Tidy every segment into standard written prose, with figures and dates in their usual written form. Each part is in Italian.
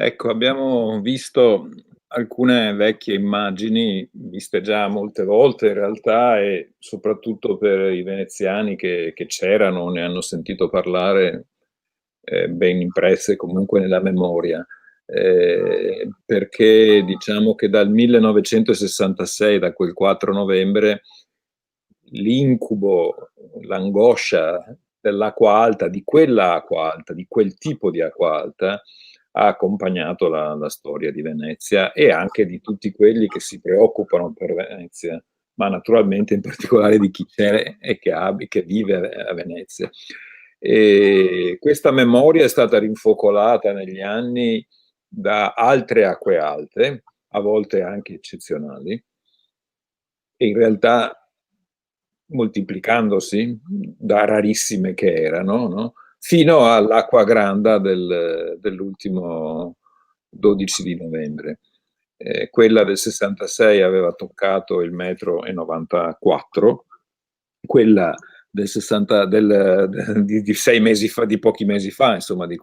Ecco, abbiamo visto alcune vecchie immagini, viste già molte volte in realtà, e soprattutto per i veneziani che c'erano, ne hanno sentito parlare, ben impresse comunque nella memoria. Perché diciamo che dal 1966, da quel 4 novembre, l'incubo, l'angoscia dell'acqua alta, di quella acqua alta, di quel tipo di acqua alta, ha accompagnato la storia di Venezia e anche di tutti quelli che si preoccupano per Venezia, ma naturalmente in particolare di chi c'è e che vive a Venezia. E questa memoria è stata rinfocolata negli anni da altre acque alte, a volte anche eccezionali, e in realtà moltiplicandosi da rarissime che erano, no? Fino all'acqua granda dell'ultimo 12 di novembre. Quella del 66 aveva toccato il 1,94 m, quella del 60, di 6 mesi fa, di pochi mesi fa, insomma, di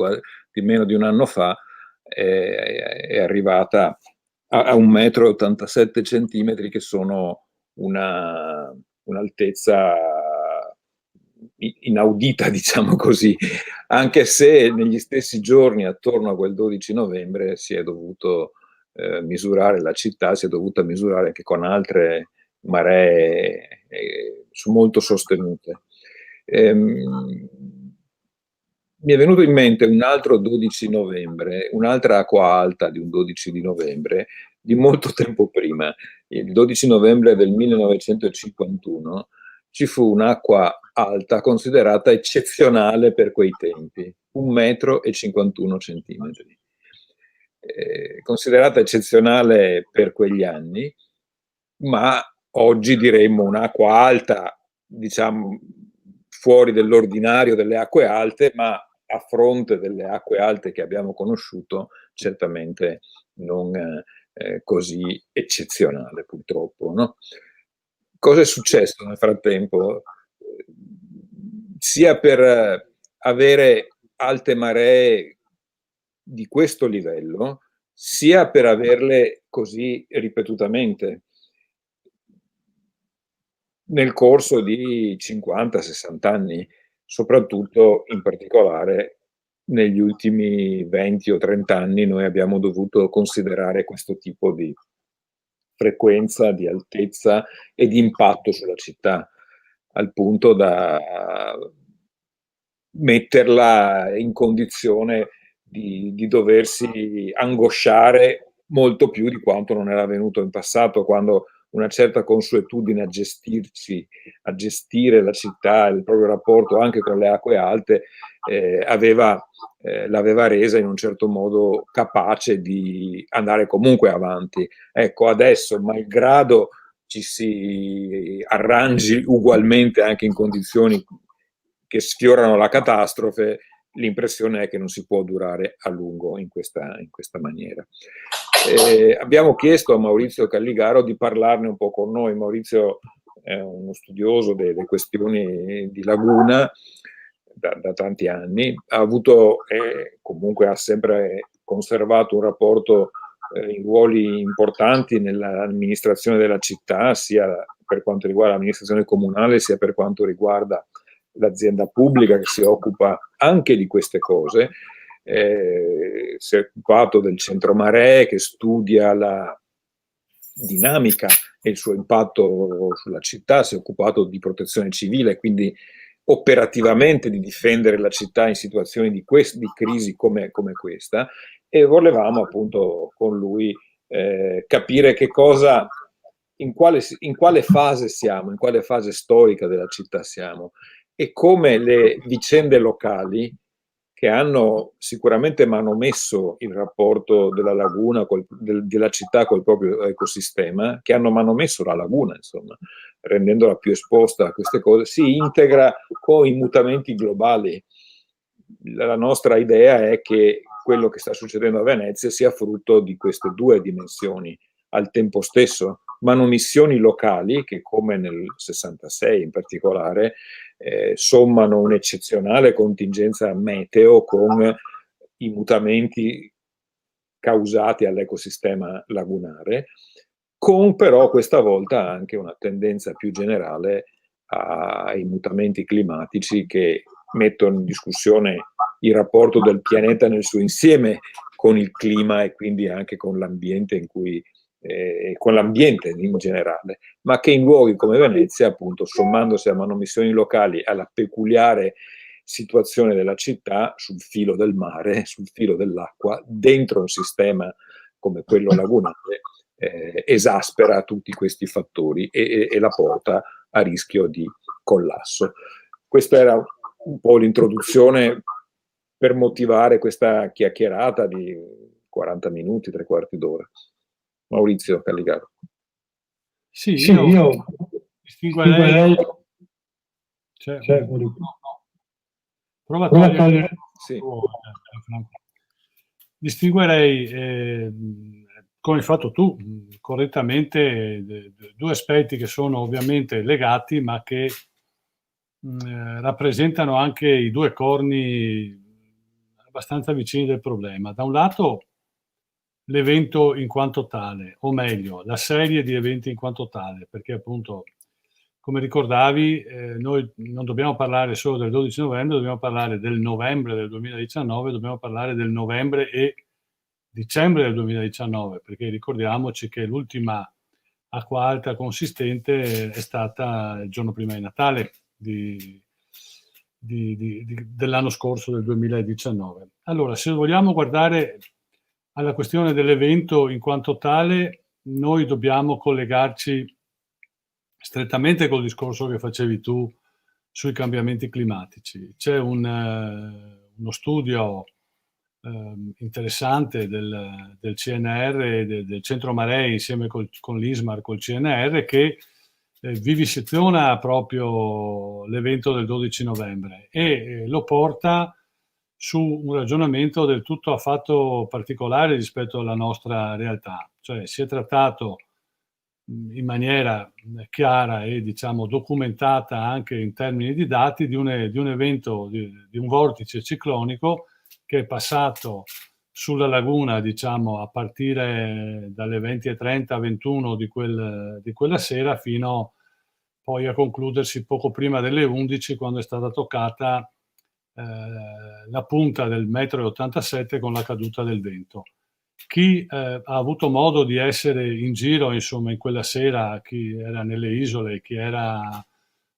meno di un anno fa, è arrivata a 1,87 m, che sono un'altezza inaudita, diciamo così, anche se negli stessi giorni, attorno a quel 12 novembre, si è dovuto misurare la città, si è dovuta misurare anche con altre maree molto sostenute. Mi è venuto in mente un altro 12 novembre, un'altra acqua alta di un 12 di novembre, di molto tempo prima. Il 12 novembre del 1951 ci fu un'acqua alta considerata eccezionale per quei tempi, 1,51 m. Considerata eccezionale per quegli anni, ma oggi diremmo un'acqua alta, diciamo, fuori dell'ordinario delle acque alte, ma a fronte delle acque alte che abbiamo conosciuto, certamente non così eccezionale, purtroppo, no? Cosa è successo nel frattempo? Sia per avere alte maree di questo livello, sia per averle così ripetutamente nel corso di 50-60 anni, soprattutto in particolare negli ultimi 20 o 30 anni noi abbiamo dovuto considerare questo tipo di frequenza, di altezza e di impatto sulla città, al punto da metterla in condizione di doversi angosciare molto più di quanto non era avvenuto in passato, quando una certa consuetudine a gestirci, a gestire la città, il proprio rapporto anche con le acque alte, l'aveva resa in un certo modo capace di andare comunque avanti. Ecco, adesso, malgrado ci si arrangi ugualmente anche in condizioni che sfiorano la catastrofe, l'impressione è che non si può durare a lungo in questa maniera. Abbiamo chiesto a Maurizio Calligaro di parlarne un po' con noi. Maurizio è uno studioso delle questioni di laguna da tanti anni, comunque ha sempre conservato un rapporto in ruoli importanti nell'amministrazione della città, sia per quanto riguarda l'amministrazione comunale, sia per quanto riguarda l'azienda pubblica che si occupa anche di queste cose. Si è occupato del centro maree, che studia la dinamica e il suo impatto sulla città, si è occupato di protezione civile, quindi operativamente di difendere la città in situazioni di crisi come questa, e volevamo appunto con lui capire che cosa, in quale fase siamo, in quale fase storica della città siamo, e come le vicende locali, che hanno sicuramente manomesso il rapporto della laguna, della città col proprio ecosistema, che hanno manomesso la laguna, insomma, rendendola più esposta a queste cose, si integra con i mutamenti globali. La nostra idea è che quello che sta succedendo a Venezia sia frutto di queste due dimensioni al tempo stesso, manomissioni locali che, come nel 66 in particolare, sommano un'eccezionale contingenza meteo con i mutamenti causati all'ecosistema lagunare, con però questa volta anche una tendenza più generale ai mutamenti climatici che mettono in discussione il rapporto del pianeta nel suo insieme con il clima e quindi anche con l'ambiente in cui con l'ambiente in generale, ma che in luoghi come Venezia, appunto, sommandosi a manomissioni locali alla peculiare situazione della città sul filo del mare, sul filo dell'acqua, dentro un sistema come quello lagunare, esaspera tutti questi fattori e la porta a rischio di collasso. Questa era un po' l'introduzione per motivare questa chiacchierata di 40 minuti, 3/4 d'ora. Maurizio Calligaro. Sì, Sì, io io distinguerei... Prova a togliere... Sì. Distinguerei, come hai fatto tu, correttamente, due aspetti che sono ovviamente legati, ma che rappresentano anche i due corni abbastanza vicini del problema. Da un lato l'evento in quanto tale, o meglio, la serie di eventi in quanto tale, perché appunto, come ricordavi, noi non dobbiamo parlare solo del 12 novembre, dobbiamo parlare del novembre del 2019, dobbiamo parlare del novembre e dicembre del 2019, perché ricordiamoci che l'ultima acqua alta consistente è stata il giorno prima di Natale dell'anno scorso, del 2019. Allora, se vogliamo guardare alla questione dell'evento in quanto tale, noi dobbiamo collegarci strettamente col discorso che facevi tu sui cambiamenti climatici. C'è uno studio interessante del CNR e del Centro Maree insieme con l'ISMAR, col CNR, che viviseziona proprio l'evento del 12 novembre e lo porta su un ragionamento del tutto affatto particolare rispetto alla nostra realtà. Cioè si è trattato in maniera chiara e diciamo documentata anche in termini di dati di un evento, di un vortice ciclonico che è passato sulla laguna, diciamo, a partire dalle 20:30 21 di quella sera fino poi a concludersi poco prima delle 11, quando è stata toccata la punta del 1,87 m con la caduta del vento. Chi ha avuto modo di essere in giro, insomma, in quella sera, chi era nelle isole, chi era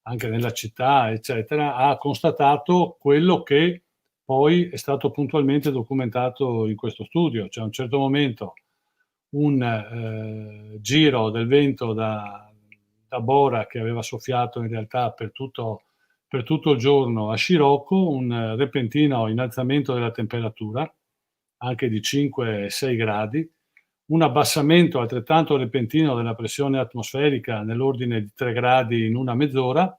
anche nella città, eccetera, ha constatato quello che poi è stato puntualmente documentato in questo studio. Cioè a un certo momento un giro del vento da Bora, che aveva soffiato in realtà per tutto il giorno a Scirocco, un repentino innalzamento della temperatura, anche di 5-6 gradi, un abbassamento altrettanto repentino della pressione atmosferica nell'ordine di 3 gradi in una mezz'ora,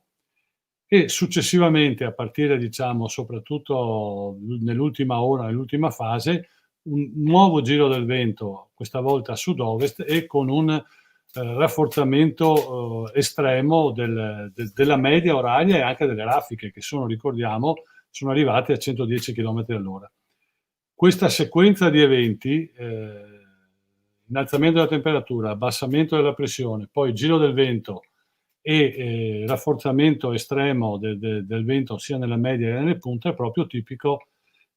e successivamente, a partire, diciamo, soprattutto nell'ultima ora, nell'ultima fase, un nuovo giro del vento, questa volta a sud-ovest, e con un rafforzamento estremo della media oraria e anche delle raffiche, che sono, ricordiamo, sono arrivate a 110 km all'ora. Questa sequenza di eventi, innalzamento della temperatura, abbassamento della pressione, poi giro del vento e rafforzamento estremo del vento sia nella media che nelle punte, è proprio tipico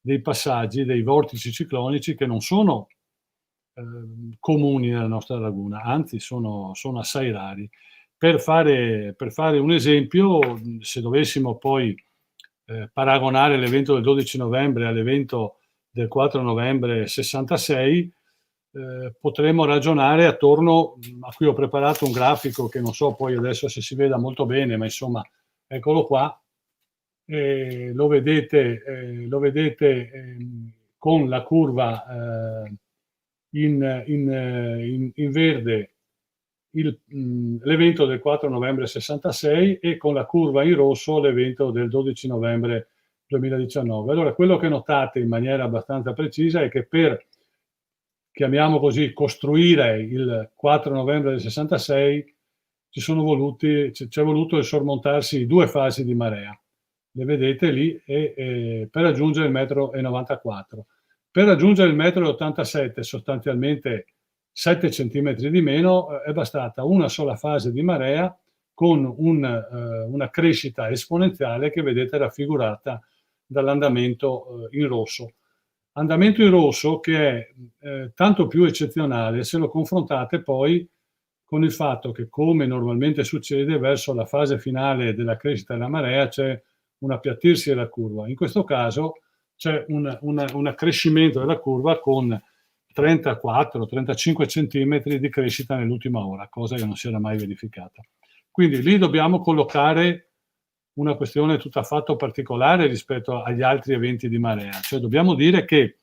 dei passaggi, dei vortici ciclonici che non sono comuni nella nostra laguna, anzi sono assai rari. Per fare un esempio, se dovessimo poi paragonare l'evento del 12 novembre all'evento del 4 novembre 66, potremmo ragionare attorno, a cui ho preparato un grafico che non so poi adesso se si veda molto bene, ma insomma eccolo qua, lo vedete con la curva in verde l'evento del 4 novembre 66 e con la curva in rosso l'evento del 12 novembre 2019. Allora, quello che notate in maniera abbastanza precisa è che per, chiamiamo così, costruire il 4 novembre del 66 c'è voluto sormontarsi 2 fasi di marea. Le vedete lì, per raggiungere il 1,94 m. per raggiungere il 1,87 m, sostanzialmente 7 cm di meno, è bastata una sola fase di marea con una crescita esponenziale che vedete raffigurata dall'andamento in rosso. Andamento in rosso che è tanto più eccezionale se lo confrontate poi con il fatto che, come normalmente succede, verso la fase finale della crescita della marea c'è un appiattirsi della curva. In questo caso c'è un accrescimento della curva con 34-35 centimetri di crescita nell'ultima ora, cosa che non si era mai verificata. Quindi lì dobbiamo collocare una questione tutta affatto particolare rispetto agli altri eventi di marea, cioè dobbiamo dire che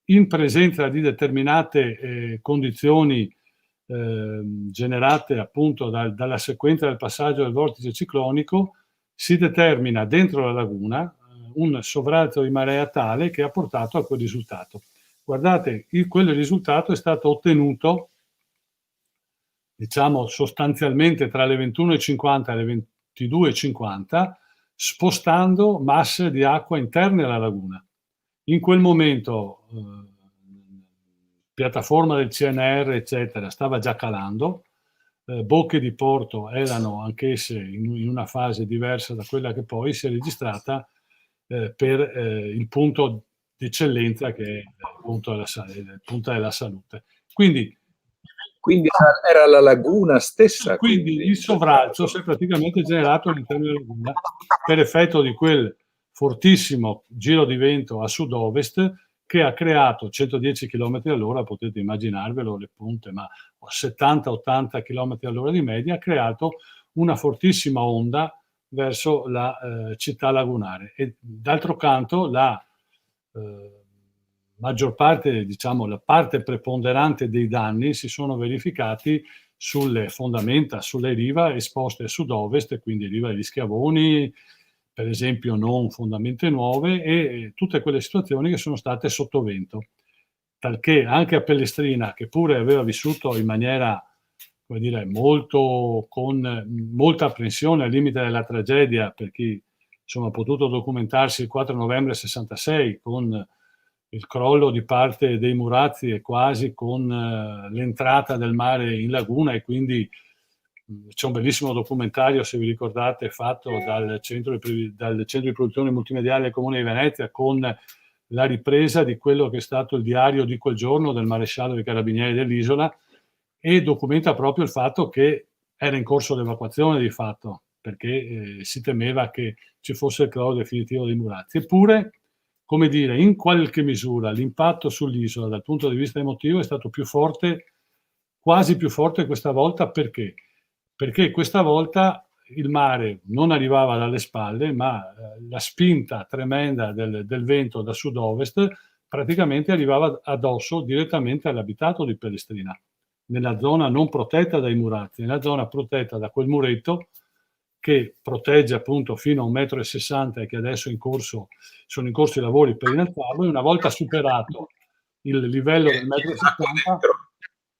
in presenza di determinate condizioni generate appunto dalla sequenza del passaggio del vortice ciclonico si determina dentro la laguna un sovralzo di marea tale che ha portato a quel risultato. Guardate, quel risultato è stato ottenuto, diciamo, sostanzialmente tra le 21:50 e le 22:50, spostando masse di acqua interne alla laguna. In quel momento piattaforma del CNR, eccetera, stava già calando, bocche di porto erano anch'esse in una fase diversa da quella che poi si è registrata per il punto di eccellenza che è il punto della salute. Quindi era la laguna stessa. Quindi il sovralzo si è praticamente generato all'interno della laguna per effetto di quel fortissimo giro di vento a sud-ovest che ha creato 110 km all'ora, potete immaginarvelo le punte, ma 70-80 km all'ora di media, ha creato una fortissima onda verso la città lagunare. E d'altro canto la maggior parte, diciamo, la parte preponderante dei danni si sono verificati sulle fondamenta, sulle rive esposte a sud-ovest, quindi riva degli Schiavoni, per esempio non fondamente nuove, e tutte quelle situazioni che sono state sotto vento. Talché anche a Pellestrina, che pure aveva vissuto in maniera, come dire, con molta apprensione al limite della tragedia, per chi insomma ha potuto documentarsi il 4 novembre 66 con il crollo di parte dei Murazzi e quasi con l'entrata del mare in laguna, e quindi c'è un bellissimo documentario, se vi ricordate, fatto dal centro di produzione multimediale del Comune di Venezia, con la ripresa di quello che è stato il diario di quel giorno del maresciallo dei carabinieri dell'isola, e documenta proprio il fatto che era in corso l'evacuazione di fatto, perché si temeva che ci fosse il crollo definitivo dei Murazzi. Eppure, come dire, in qualche misura l'impatto sull'isola dal punto di vista emotivo è stato più forte, quasi più forte questa volta. Perché? Perché questa volta il mare non arrivava dalle spalle, ma la spinta tremenda del vento da sud-ovest praticamente arrivava addosso direttamente all'abitato di Pellestrina, nella zona non protetta dai Murazzi, nella zona protetta da quel muretto che protegge appunto fino a 1,60 m e che adesso sono in corso i lavori per innalzarlo, e una volta superato il livello del 1,70 m,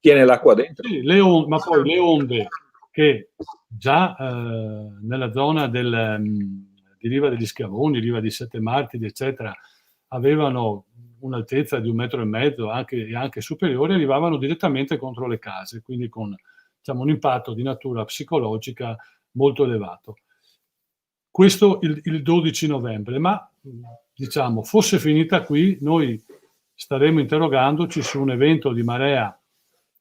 tiene l'acqua dentro. Sì, ma poi le onde che già nella zona di Riva degli Schiavoni, Riva di Sette Martiri, eccetera, avevano un'altezza di 1,5 m, anche superiore, arrivavano direttamente contro le case, quindi con, diciamo, un impatto di natura psicologica molto elevato. Questo il 12 novembre, ma diciamo, fosse finita qui, noi staremo interrogandoci su un evento di marea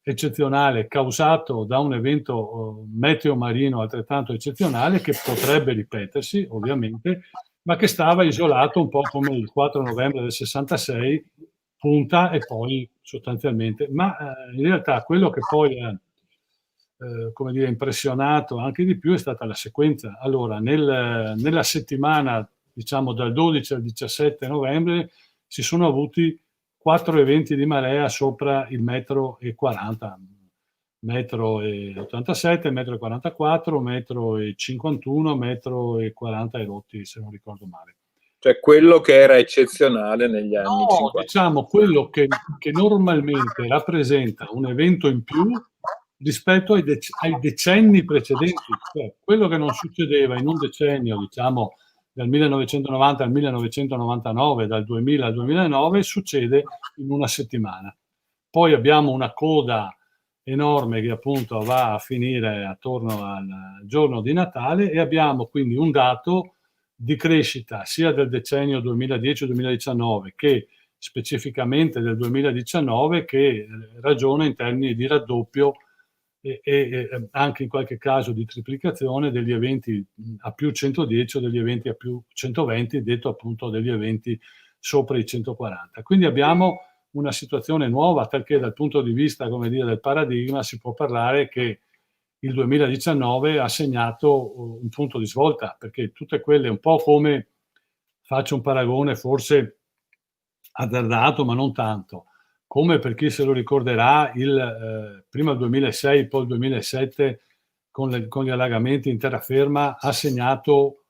eccezionale causato da un evento meteo marino altrettanto eccezionale, che potrebbe ripetersi ovviamente, ma che stava isolato un po' come il 4 novembre del 66, punta e poi sostanzialmente. Ma in realtà quello che poi ha come dire, impressionato anche di più è stata la sequenza. Allora, nella settimana, diciamo dal 12 al 17 novembre, si sono avuti 4 eventi di marea sopra il 1,40 m, 1,87 m, 1,44 m, 1,51 m, 1,40 m rotti, se non ricordo male. Cioè quello che era eccezionale negli anni 50. Diciamo quello che normalmente rappresenta un evento in più rispetto ai decenni precedenti, cioè quello che non succedeva in un decennio, diciamo dal 1990 al 1999, dal 2000 al 2009, succede in una settimana. Poi abbiamo una coda enorme che appunto va a finire attorno al giorno di Natale, e abbiamo quindi un dato di crescita sia del decennio 2010-2019 che specificamente del 2019, che ragiona in termini di raddoppio e anche in qualche caso di triplicazione degli eventi a più 110 o degli eventi a più 120, detto appunto degli eventi sopra i 140. Quindi abbiamo una situazione nuova, perché dal punto di vista, come dire, del paradigma si può parlare che il 2019 ha segnato un punto di svolta, perché tutte quelle, un po' come, faccio un paragone forse azzardato ma non tanto, come per chi se lo ricorderà prima il 2006 poi il 2007 con gli allagamenti in terraferma ha segnato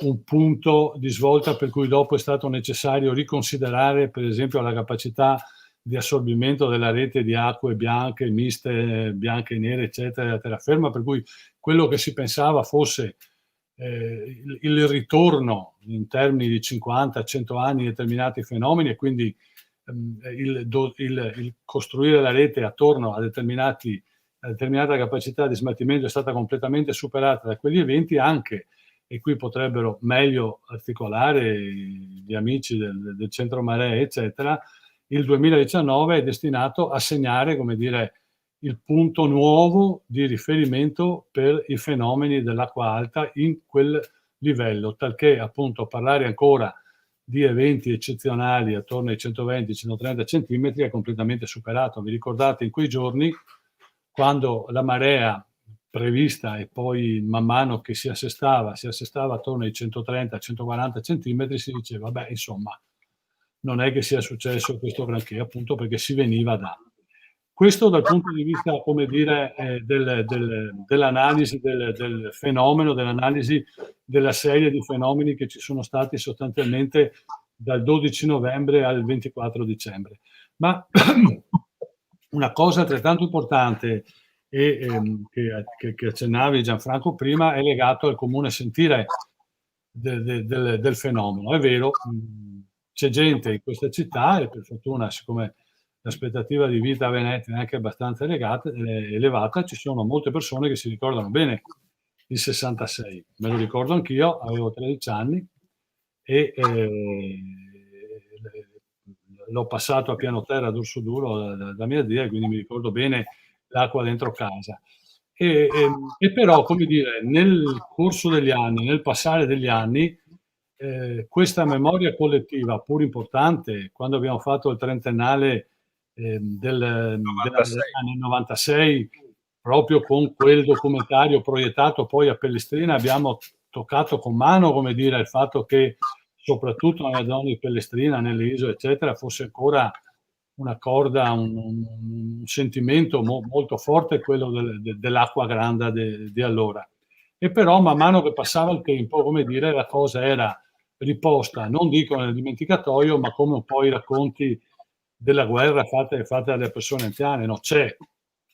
un punto di svolta, per cui dopo è stato necessario riconsiderare per esempio la capacità di assorbimento della rete di acque bianche, miste, bianche e nere, eccetera, della terraferma, per cui quello che si pensava fosse il ritorno in termini di 50-100 anni di determinati fenomeni, e quindi il costruire la rete attorno a determinata capacità di smaltimento è stata completamente superata da quegli eventi anche, e qui potrebbero meglio articolare gli amici del Centro Maree, eccetera. Il 2019 è destinato a segnare, come dire, il punto nuovo di riferimento per i fenomeni dell'acqua alta in quel livello, talché appunto parlare ancora di eventi eccezionali attorno ai 120-130 centimetri è completamente superato. Vi ricordate in quei giorni, quando la marea prevista e poi man mano che si assestava attorno ai 130-140 centimetri, si diceva, beh, insomma, non è che sia successo questo granché, appunto perché si veniva da. Questo dal punto di vista, come dire, dell'analisi del fenomeno, dell'analisi della serie di fenomeni che ci sono stati sostanzialmente dal 12 novembre al 24 dicembre. Ma una cosa altrettanto importante che accennavi Gianfranco prima è legato al comune sentire del fenomeno. È vero, c'è gente in questa città, e per fortuna, siccome l'aspettativa di vita a Venezia è anche abbastanza elevata, ci sono molte persone che si ricordano bene il 66. Me lo ricordo anch'io, avevo 13 anni e l'ho passato a piano terra ad Ursoduro da mia zia, quindi mi ricordo bene l'acqua dentro casa. E però, come dire, nel corso degli anni, nel passare degli anni, questa memoria collettiva, pur importante, quando abbiamo fatto il trentennale nel 96, proprio con quel documentario proiettato poi a Pellestrina, abbiamo toccato con mano, come dire, il fatto che soprattutto nella zona di Pellestrina, nelle isole, eccetera, fosse ancora una corda, un sentimento molto forte, quello dell'acqua granda di allora. E però man mano che passava il tempo, come dire, la cosa era riposta, non dico nel dimenticatoio, ma come un po' i racconti della guerra fatte dalle persone anziane. No, c'è,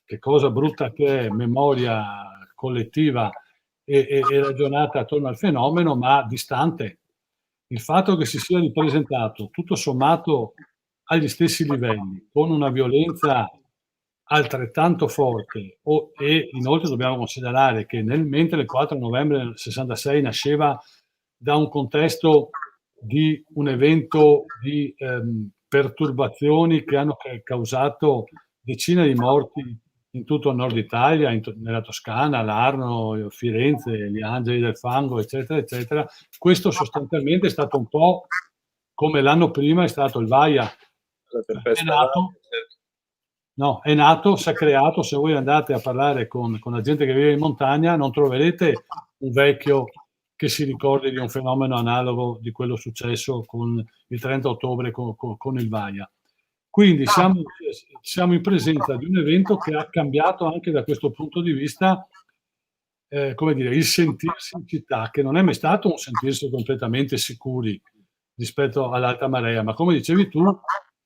che cosa brutta che è, memoria collettiva e ragionata attorno al fenomeno, ma distante. Il fatto che si sia ripresentato tutto sommato agli stessi livelli, con una violenza altrettanto forte, e inoltre dobbiamo considerare che mentre il 4 novembre del 66 nasceva da un contesto di un evento di perturbazioni che hanno causato decine di morti in tutto il nord Italia, nella Toscana, l'Arno, Firenze, gli Angeli del Fango, eccetera, eccetera. Questo sostanzialmente è stato un po' come l'anno prima è stato il Vaia. È nato, si è creato. Se voi andate a parlare con la gente che vive in montagna, non troverete un vecchio che si ricordi di un fenomeno analogo di quello successo con il 30 ottobre con il Vaia. Quindi siamo in presenza di un evento che ha cambiato anche da questo punto di vista, come dire, il sentirsi in città, che non è mai stato un sentirsi completamente sicuri rispetto all'alta marea, ma come dicevi tu,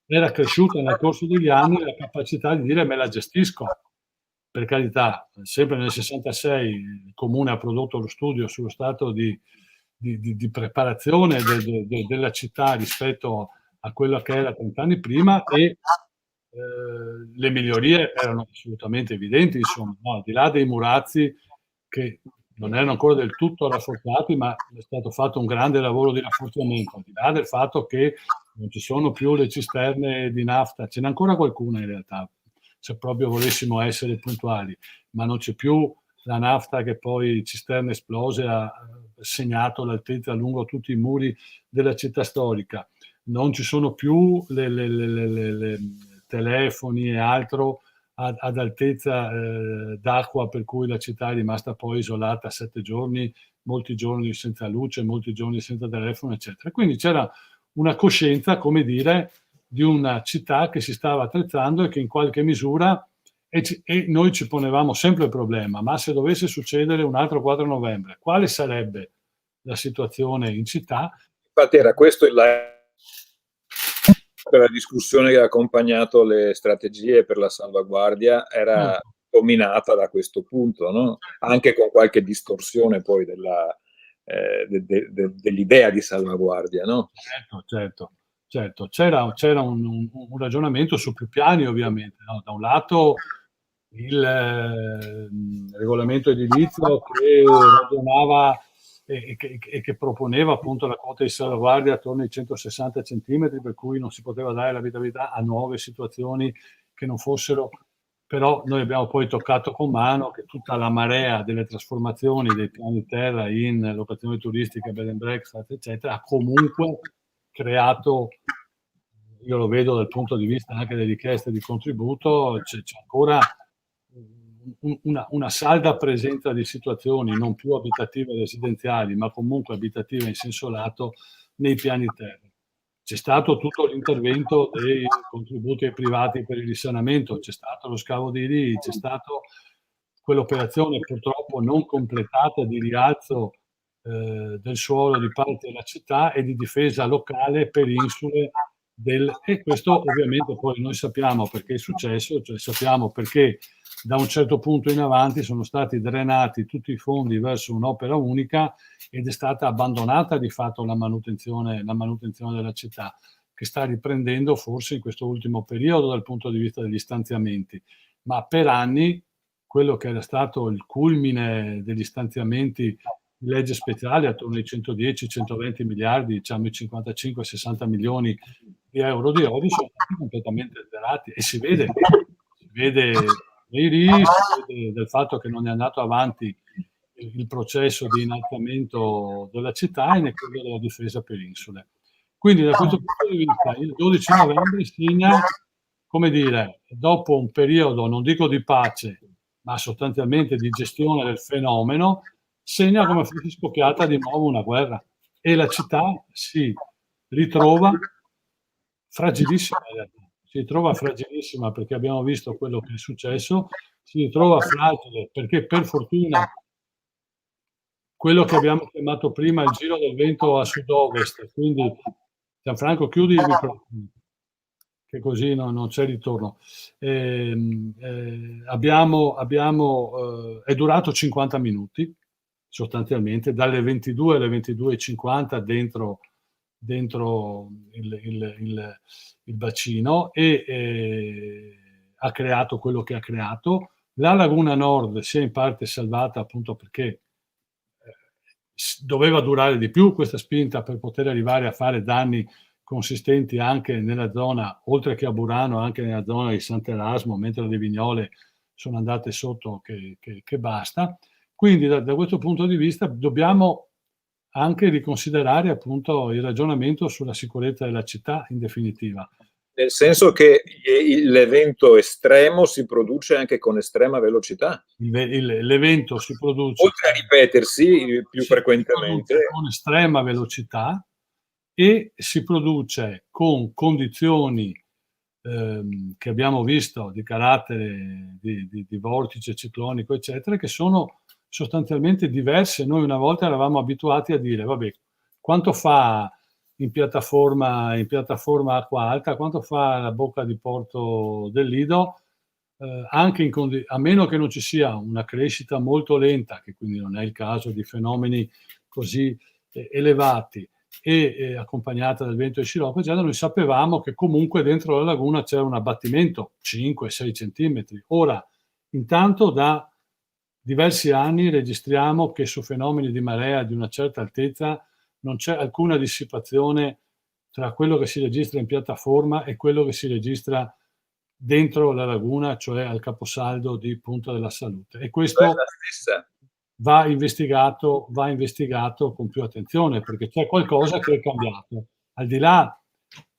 era cresciuta nel corso degli anni la capacità di dire me la gestisco. Per carità, sempre nel 66 il Comune ha prodotto lo studio sullo stato di di preparazione della città rispetto a quello che era 30 anni prima, e le migliorie erano assolutamente evidenti, insomma, no? Al di là dei murazzi che non erano ancora del tutto rafforzati, ma è stato fatto un grande lavoro di rafforzamento, al di là del fatto che non ci sono più le cisterne di nafta, ce n'è ancora qualcuna in realtà, se proprio volessimo essere puntuali, ma non c'è più la nafta che poi cisterne esplose ha segnato l'altezza lungo tutti i muri della città storica. Non ci sono più le telefoni e altro ad altezza d'acqua, per cui la città è rimasta poi isolata 7 giorni, molti giorni senza luce, molti giorni senza telefono, eccetera. Quindi c'era una coscienza, come dire, di una città che si stava attrezzando e che in qualche misura, e noi ci ponevamo sempre il problema, ma se dovesse succedere un altro 4 novembre, quale sarebbe la situazione in città? Infatti era questo la discussione che ha accompagnato le strategie per la salvaguardia, era dominata da questo punto, no? Anche con qualche distorsione poi dell'idea di salvaguardia, no? Certo. C'era un ragionamento su più piani, ovviamente, no? Da un lato il regolamento edilizio che ragionava e che proponeva appunto la quota di salvaguardia attorno ai 160 centimetri, per cui non si poteva dare l'abitabilità a nuove situazioni che non fossero. Però noi abbiamo poi toccato con mano che tutta la marea delle trasformazioni dei piani terra in locazioni turistiche, bed and breakfast, eccetera, ha comunque creato, io lo vedo dal punto di vista anche delle richieste di contributo, c'è ancora una salda presenza di situazioni non più abitative residenziali, ma comunque abitative in senso lato nei piani terra. C'è stato tutto l'intervento dei contributi ai privati per il risanamento, c'è stato lo scavo dei lì, c'è stata quell'operazione purtroppo non completata di rialzo del suolo di parte della città e di difesa locale per insule e questo ovviamente poi noi sappiamo perché è successo, cioè sappiamo perché da un certo punto in avanti sono stati drenati tutti i fondi verso un'opera unica ed è stata abbandonata di fatto la manutenzione della città, che sta riprendendo forse in questo ultimo periodo dal punto di vista degli stanziamenti, ma per anni quello che era stato il culmine degli stanziamenti di legge speciale attorno ai 110-120 miliardi, diciamo i 55-60 milioni di euro di oggi sono stati completamente azzerati e si vede dei rischi, si vede del fatto che non è andato avanti il processo di innalzamento della città e né quello della difesa per insule. Quindi da questo punto di vista il 12 novembre segna, come dire, dopo un periodo, non dico di pace, ma sostanzialmente di gestione del fenomeno, segna come fosse scoppiata di nuovo una guerra e la città si ritrova fragilissima in realtà. Si ritrova fragilissima perché abbiamo visto quello che è successo, si ritrova fragile perché per fortuna quello che abbiamo chiamato prima il giro del vento a sud-ovest, quindi Gianfranco chiudi il microfono che così non c'è ritorno. È durato 50 minuti sostanzialmente, dalle 22 alle 22:50 dentro il bacino e ha creato quello che ha creato. La laguna nord si è in parte salvata appunto perché doveva durare di più questa spinta per poter arrivare a fare danni consistenti anche nella zona, oltre che a Burano, anche nella zona di Sant'Erasmo, mentre le Vignole sono andate sotto che basta. Quindi da questo punto di vista dobbiamo anche riconsiderare appunto il ragionamento sulla sicurezza della città in definitiva. Nel senso che l'evento estremo si produce anche con estrema velocità. L'evento si produce oltre a ripetersi più frequentemente con estrema velocità e si produce con condizioni che abbiamo visto di carattere di vortice ciclonico eccetera, che sono sostanzialmente diverse. Noi una volta eravamo abituati a dire vabbè, quanto fa in piattaforma acqua alta, quanto fa la bocca di porto del Lido, anche a meno che non ci sia una crescita molto lenta, che quindi non è il caso di fenomeni così elevati e accompagnata dal vento e scirocco, noi sapevamo che comunque dentro la laguna c'era un abbattimento 5-6 centimetri. Ora, intanto da diversi anni registriamo che su fenomeni di marea di una certa altezza non c'è alcuna dissipazione tra quello che si registra in piattaforma e quello che si registra dentro la laguna, cioè al caposaldo di Punta della Salute. E questo la stessa. va investigato con più attenzione, perché c'è qualcosa che è cambiato. Al di là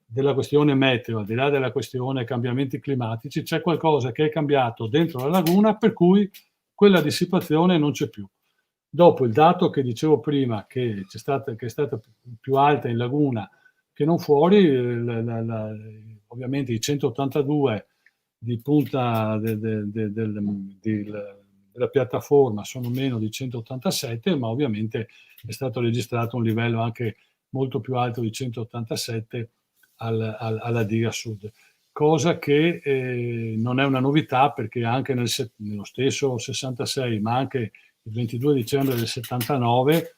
della questione meteo, al di là della questione cambiamenti climatici, c'è qualcosa che è cambiato dentro la laguna, per cui quella dissipazione non c'è più. Dopo il dato che dicevo prima, che è stata più alta in laguna che non fuori, ovviamente i 182 di punta della piattaforma sono meno di 187, ma ovviamente è stato registrato un livello anche molto più alto di 187 alla diga sud, cosa che non è una novità, perché anche nello stesso 66, ma anche il 22 dicembre del 79,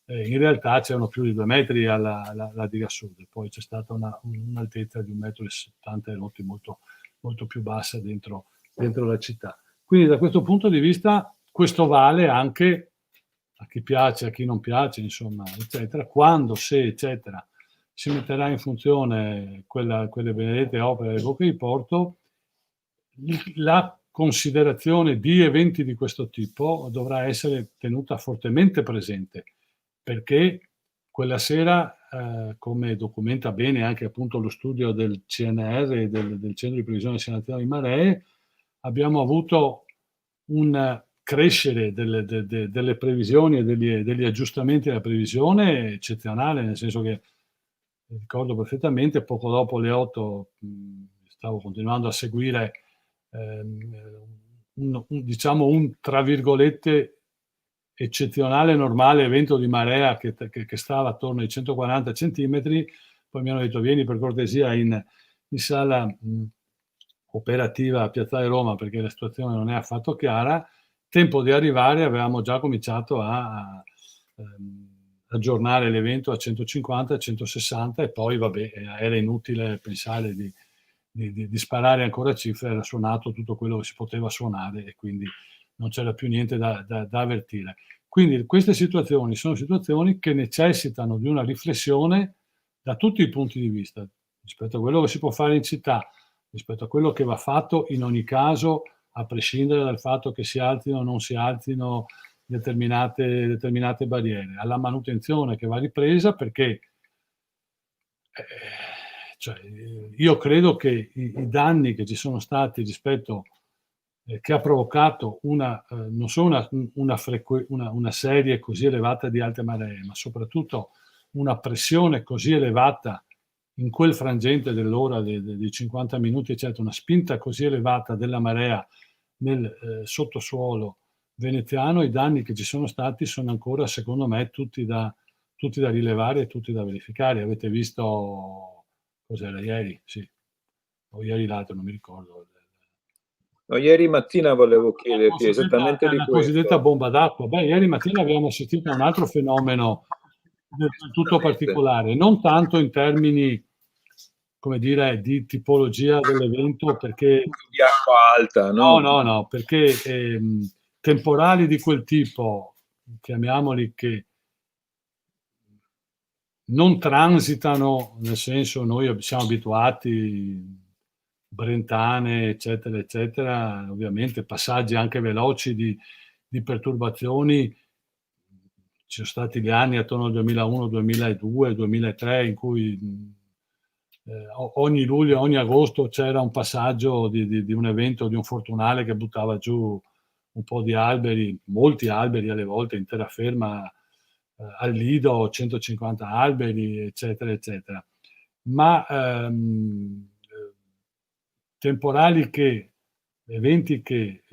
in realtà c'erano più di 2 metri alla diga sud, poi c'è stata un'altezza di 1,70 m molto, molto più bassa dentro la città. Quindi da questo punto di vista questo vale anche a chi piace, a chi non piace, insomma, eccetera, quando, se, eccetera, si metterà in funzione quelle benedette opere del Bocca di Porto, la considerazione di eventi di questo tipo dovrà essere tenuta fortemente presente, perché quella sera, come documenta bene anche appunto lo studio del CNR e del Centro di Previsione Nazionale di Maree, abbiamo avuto un crescere delle previsioni e degli aggiustamenti della previsione eccezionale, nel senso che ricordo perfettamente, poco dopo le 8 stavo continuando a seguire diciamo un tra virgolette eccezionale normale evento di marea che stava attorno ai 140 centimetri. Poi mi hanno detto: vieni per cortesia in sala operativa a Piazzale Roma, perché la situazione non è affatto chiara. Tempo di arrivare avevamo già cominciato a aggiornare l'evento a 150, 160 e poi vabbè, era inutile pensare di sparare ancora cifre, era suonato tutto quello che si poteva suonare e quindi non c'era più niente da avvertire. Quindi queste situazioni sono situazioni che necessitano di una riflessione da tutti i punti di vista, rispetto a quello che si può fare in città, rispetto a quello che va fatto in ogni caso, a prescindere dal fatto che si alzino o non si alzino determinate barriere, alla manutenzione che va ripresa, perché cioè, io credo che i danni che ci sono stati rispetto che ha provocato non solo una serie così elevata di alte maree, ma soprattutto una pressione così elevata in quel frangente dell'ora di 50 minuti, eccetera, una spinta così elevata della marea nel sottosuolo veneziano, i danni che ci sono stati sono ancora, secondo me, tutti da rilevare e tutti da verificare. Avete visto cos'era ieri? Sì, o ieri l'altro, non mi ricordo. No, ieri mattina volevo chiederti esattamente di la cosiddetta questo. bomba d'acqua. Beh, ieri mattina abbiamo assistito a un altro fenomeno del tutto particolare, non tanto in termini, come dire, di tipologia dell'evento, perché Di acqua alta, no? no, perché temporali di quel tipo, chiamiamoli, che non transitano, nel senso, noi siamo abituati, Brentane, eccetera, eccetera, ovviamente passaggi anche veloci di perturbazioni. Ci sono stati gli anni attorno al 2001, 2002, 2003 in cui ogni luglio, ogni agosto c'era un passaggio di un evento, di un fortunale che buttava giù un po' di alberi, molti alberi alle volte in terraferma, al Lido 150 alberi, eccetera, eccetera. Ma temporali eventi che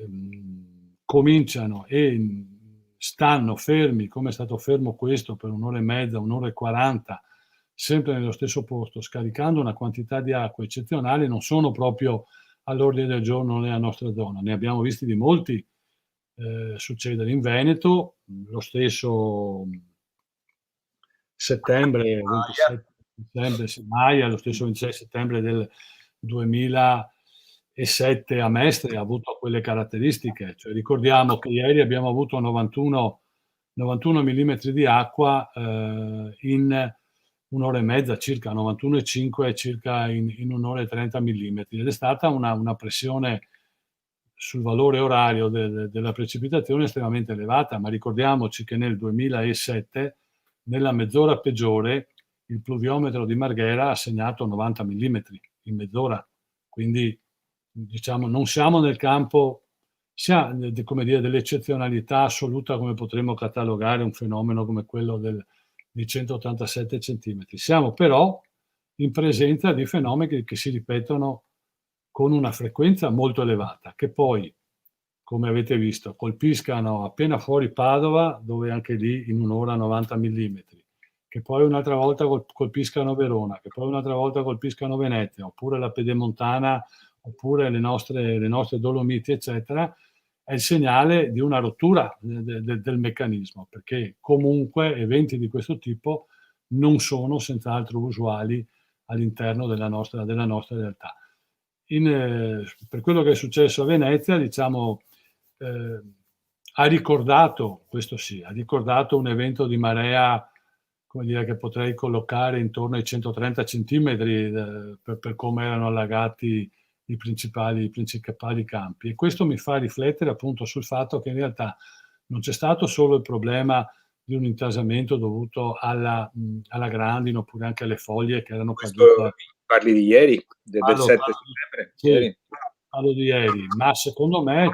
cominciano e stanno fermi, come è stato fermo questo per un'ora e mezza, un'ora e 40, sempre nello stesso posto, scaricando una quantità di acqua eccezionale, non sono proprio all'ordine del giorno nella nostra zona. Ne abbiamo visti di molti succedere in Veneto, lo stesso settembre, 27 settembre, Maia, lo stesso 26 settembre del 2007 a Mestre ha avuto quelle caratteristiche. Cioè, ricordiamo che ieri abbiamo avuto 91 mm di acqua in un'ora e mezza, circa 91,5 circa in un'ora e 30 mm, ed è stata una pressione sul valore orario della precipitazione estremamente elevata, ma ricordiamoci che nel 2007, nella mezz'ora peggiore, il pluviometro di Marghera ha segnato 90 mm in mezz'ora, quindi diciamo non siamo nel campo come dire, dell'eccezionalità assoluta come potremmo catalogare un fenomeno come quello di 187 centimetri. Siamo però in presenza di fenomeni che si ripetono con una frequenza molto elevata, che poi, come avete visto, colpiscano appena fuori Padova, dove anche lì in un'ora 90 mm, che poi un'altra volta colpiscano Verona, che poi un'altra volta colpiscano Venezia, oppure la Pedemontana, oppure le nostre Dolomiti, eccetera, è il segnale di una rottura del meccanismo, perché comunque eventi di questo tipo non sono senz'altro usuali all'interno della nostra realtà. Per quello che è successo a Venezia, diciamo, ha ricordato, questo sì, ha ricordato un evento di marea, come dire, che potrei collocare intorno ai 130 centimetri per come erano allagati i principali campi. E questo mi fa riflettere appunto sul fatto che in realtà non c'è stato solo il problema di un intasamento dovuto alla grandine oppure anche alle foglie che erano cadute. Parli di ieri, del 7 settembre? Sì, Ieri. parlo di ieri, ma secondo me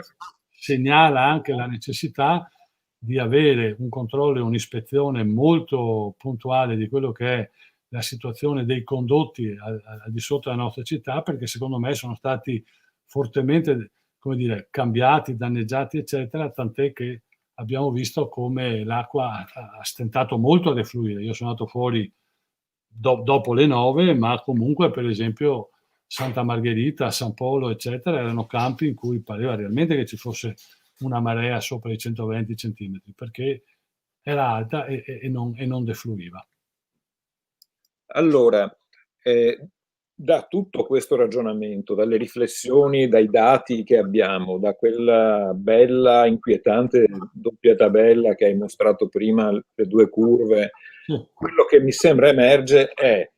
segnala anche la necessità di avere un controllo e un'ispezione molto puntuale di quello che è la situazione dei condotti al di sotto della nostra città, perché secondo me sono stati fortemente, come dire, cambiati, danneggiati, eccetera, tant'è che abbiamo visto come l'acqua ha stentato molto a defluire. Io sono andato fuori dopo le 9, ma comunque, per esempio, Santa Margherita, San Polo, eccetera, erano campi in cui pareva realmente che ci fosse una marea sopra i 120 centimetri, perché era alta e non defluiva. Allora, da tutto questo ragionamento, dalle riflessioni, dai dati che abbiamo, da quella bella, inquietante doppia tabella che hai mostrato prima, le due curve, quello che mi sembra emerge è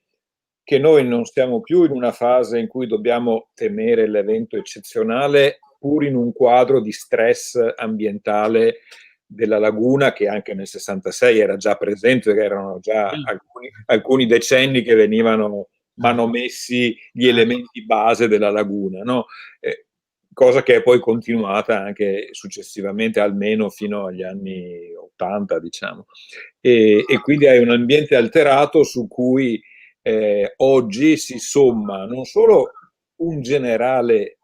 che noi non siamo più in una fase in cui dobbiamo temere l'evento eccezionale, pur in un quadro di stress ambientale della laguna che anche nel 66 era già presente, che erano già alcuni decenni che venivano manomessi gli elementi base della laguna, no? Cosa che è poi continuata anche successivamente, almeno fino agli anni 80, diciamo. E quindi hai un ambiente alterato su cui oggi si somma non solo un generale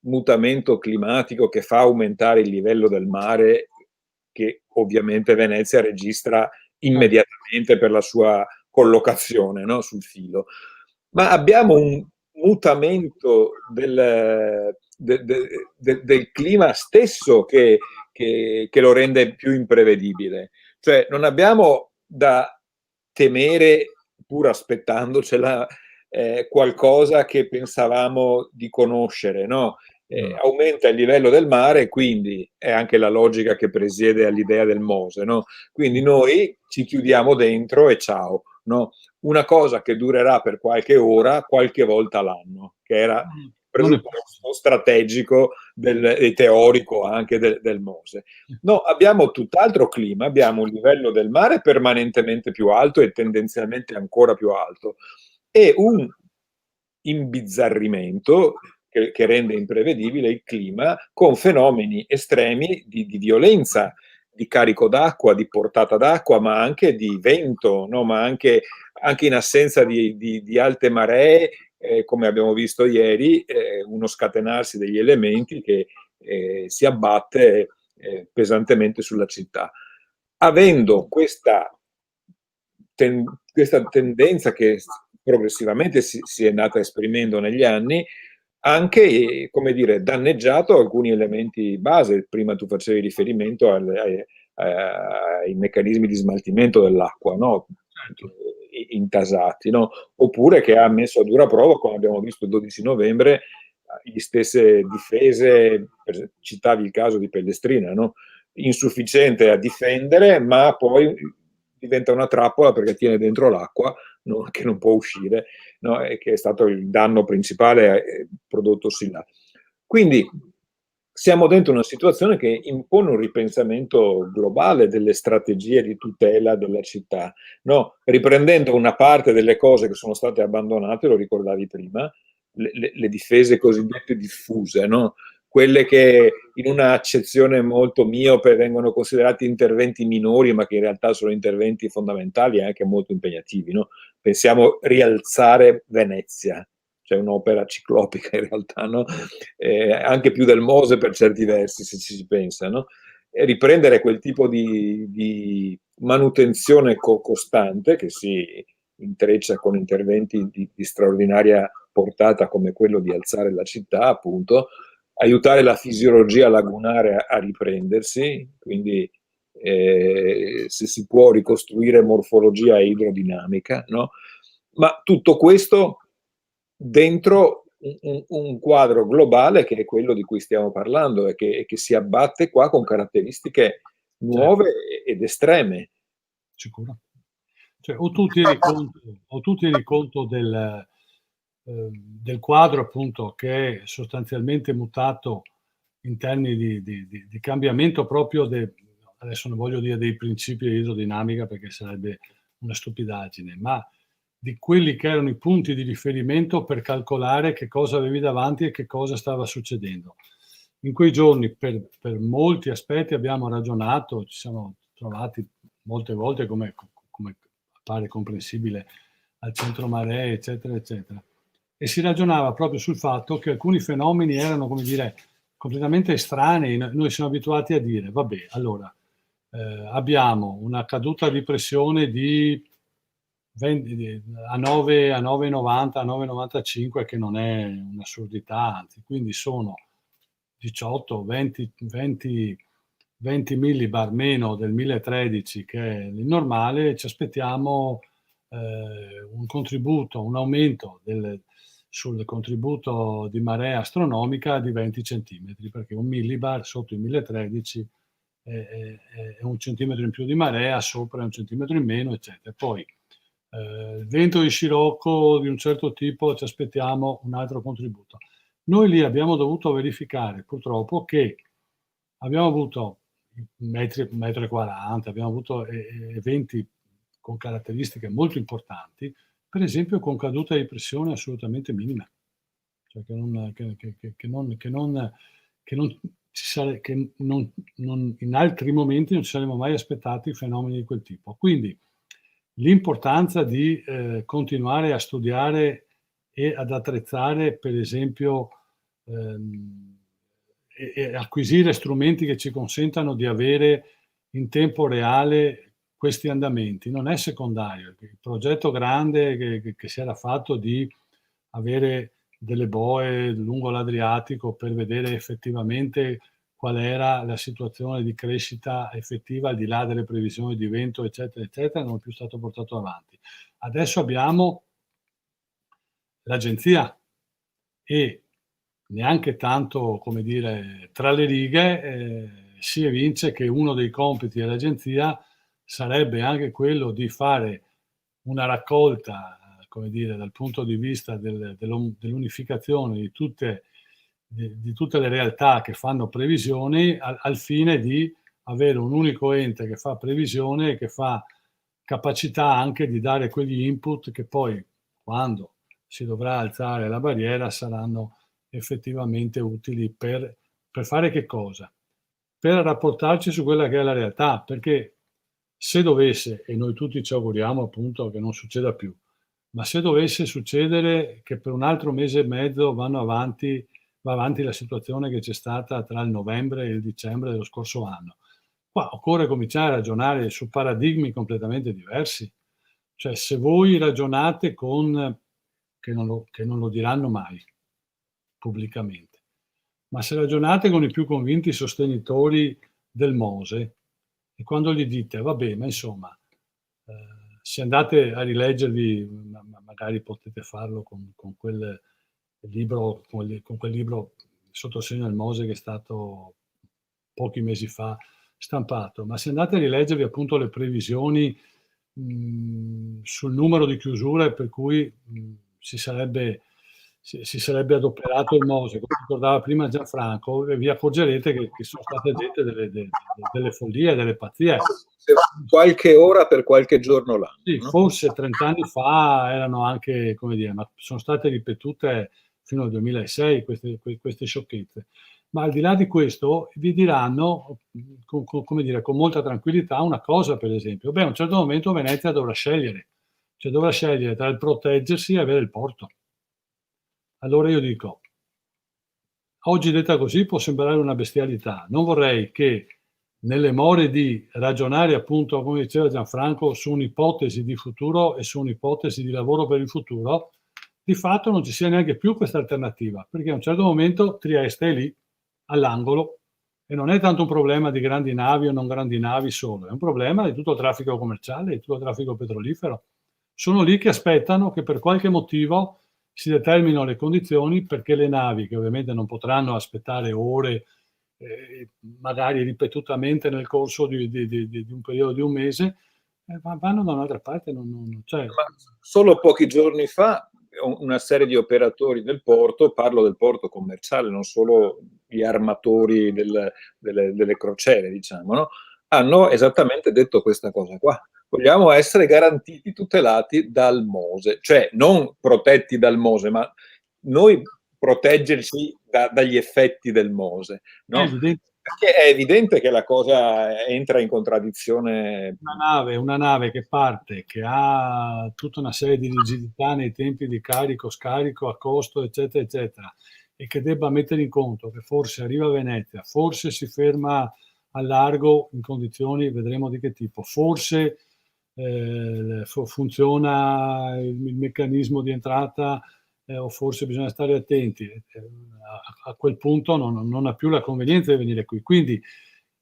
mutamento climatico che fa aumentare il livello del mare, che ovviamente Venezia registra immediatamente per la sua collocazione, no, sul filo, ma abbiamo un mutamento del clima stesso che lo rende più imprevedibile. Cioè non abbiamo da temere, pur aspettandocela, qualcosa che pensavamo di conoscere, no? Aumenta il livello del mare, quindi è anche la logica che presiede all'idea del Mose, no? Quindi noi ci chiudiamo dentro e ciao, no? Una cosa che durerà per qualche ora, qualche volta l'anno, che era il presupposto strategico e teorico anche del Mose. No, abbiamo tutt'altro clima, abbiamo un livello del mare permanentemente più alto e tendenzialmente ancora più alto e un imbizzarrimento che rende imprevedibile il clima con fenomeni estremi di violenza, di carico d'acqua, di portata d'acqua, ma anche di vento, no? Ma anche in assenza di alte maree, come abbiamo visto ieri, uno scatenarsi degli elementi che si abbatte pesantemente sulla città. Avendo questa tendenza che progressivamente si è nata esprimendo negli anni, anche, come dire, danneggiato alcuni elementi base. Prima tu facevi riferimento ai meccanismi di smaltimento dell'acqua, no? intasati, no? Oppure che ha messo a dura prova, come abbiamo visto il 12 novembre, le stesse difese, citavi il caso di Pellestrina, no? Insufficiente a difendere, ma poi diventa una trappola perché tiene dentro l'acqua, no? Che non può uscire, no? E che è stato il danno principale prodottosi là. Quindi siamo dentro una situazione che impone un ripensamento globale delle strategie di tutela della città, no? Riprendendo una parte delle cose che sono state abbandonate, lo ricordavi prima, le difese cosiddette diffuse, no? Quelle che in una accezione molto miope vengono considerati interventi minori, ma che in realtà sono interventi fondamentali e anche molto impegnativi, no? Pensiamo rialzare Venezia, cioè un'opera ciclopica in realtà, no? Anche più del Mose per certi versi, se ci si pensa, no? E riprendere quel tipo di manutenzione costante che si intreccia con interventi di straordinaria portata come quello di alzare la città, appunto, aiutare la fisiologia lagunare a riprendersi, quindi se si può ricostruire morfologia idrodinamica, no? Ma tutto questo dentro un quadro globale che è quello di cui stiamo parlando e che si abbatte qua con caratteristiche nuove ed estreme. Sicuro. Cioè, o tu tieni conto del quadro appunto che è sostanzialmente mutato in termini di cambiamento proprio adesso non voglio dire dei principi di idrodinamica perché sarebbe una stupidaggine, ma di quelli che erano i punti di riferimento per calcolare che cosa avevi davanti e che cosa stava succedendo. In quei giorni per molti aspetti abbiamo ragionato, ci siamo trovati molte volte come appare comprensibile al centro maree, eccetera, eccetera. E si ragionava proprio sul fatto che alcuni fenomeni erano, come dire, completamente estranei. Noi siamo abituati a dire, vabbè, allora, abbiamo una caduta di pressione a 9,90, a 9,95, che non è un'assurdità, anzi, quindi sono 18, 20 millibar meno del 1013 che è il normale, ci aspettiamo un contributo, un aumento sul contributo di marea astronomica di 20 centimetri, perché un millibar sotto i 1013 è un centimetro in più di marea, sopra è un centimetro in meno, eccetera. Poi il vento di scirocco di un certo tipo, ci aspettiamo un altro contributo. Noi lì abbiamo dovuto verificare purtroppo che abbiamo avuto metro e 40, abbiamo avuto eventi con caratteristiche molto importanti, per esempio con caduta di pressione assolutamente minima, cioè che in altri momenti non ci saremmo mai aspettati fenomeni di quel tipo. Quindi l'importanza di continuare a studiare e ad attrezzare, per esempio, e acquisire strumenti che ci consentano di avere in tempo reale questi andamenti non è secondario. Il progetto grande che si era fatto di avere delle boe lungo l'Adriatico per vedere effettivamente qual era la situazione di crescita effettiva al di là delle previsioni di vento, eccetera, eccetera, non è più stato portato avanti. Adesso abbiamo l'agenzia e neanche tanto, come dire, tra le righe si evince che uno dei compiti dell'agenzia sarebbe anche quello di fare una raccolta, come dire, dal punto di vista dell'unificazione di tutte le realtà che fanno previsioni al fine di avere un unico ente che fa previsione e che fa capacità anche di dare quegli input che poi, quando si dovrà alzare la barriera, saranno effettivamente utili per fare che cosa? Per rapportarci su quella che è la realtà, perché se dovesse, e noi tutti ci auguriamo appunto che non succeda più, ma se dovesse succedere che per un altro mese e mezzo va avanti la situazione che c'è stata tra il novembre e il dicembre dello scorso anno, qua occorre cominciare a ragionare su paradigmi completamente diversi. Cioè, se voi ragionate che non lo diranno mai pubblicamente, ma se ragionate con i più convinti sostenitori del Mose, e quando gli dite, vabbè, ma insomma, se andate a rileggervi, magari potete farlo con quel libro, con quel libro Sotto il segno del Mose che è stato pochi mesi fa stampato, ma se andate a rileggervi appunto le previsioni sul numero di chiusure per cui si sarebbe adoperato il Mose, come ricordava prima Gianfranco, e vi accorgerete che sono state dette delle follie, delle pazzie. Qualche ora per qualche giorno l'anno. Sì, no? forse 30 anni fa erano anche, come dire, ma sono state ripetute fino al 2006 queste sciocchezze. Ma al di là di questo, vi diranno, come dire, con molta tranquillità una cosa, per esempio. Beh, a un certo momento Venezia dovrà scegliere, cioè dovrà scegliere tra il proteggersi e avere il porto. Allora io dico, oggi detta così può sembrare una bestialità. Non vorrei che nelle more di ragionare, appunto, come diceva Gianfranco, su un'ipotesi di futuro e su un'ipotesi di lavoro per il futuro, di fatto non ci sia neanche più questa alternativa, perché a un certo momento Trieste è lì, all'angolo, e non è tanto un problema di grandi navi o non grandi navi solo, è un problema di tutto il traffico commerciale, di tutto il traffico petrolifero. Sono lì che aspettano che per qualche motivo si determinino le condizioni perché le navi, che ovviamente non potranno aspettare ore, magari ripetutamente nel corso di un periodo di un mese, vanno da un'altra parte. Cioè... Ma solo pochi giorni fa una serie di operatori del porto, parlo del porto commerciale, non solo gli armatori delle crociere, diciamo, no? Hanno esattamente detto questa cosa qua. Vogliamo essere garantiti, tutelati dal Mose, cioè non protetti dal Mose, ma noi proteggerci dagli effetti del Mose, no? Perché è evidente che la cosa entra in contraddizione. Una nave che parte, che ha tutta una serie di rigidità nei tempi di carico, scarico, accosto, eccetera, eccetera, e che debba mettere in conto che forse arriva a Venezia, forse si ferma al largo in condizioni, vedremo di che tipo, forse funziona il meccanismo di entrata o forse bisogna stare attenti. A quel punto non ha più la convenienza di venire qui. Quindi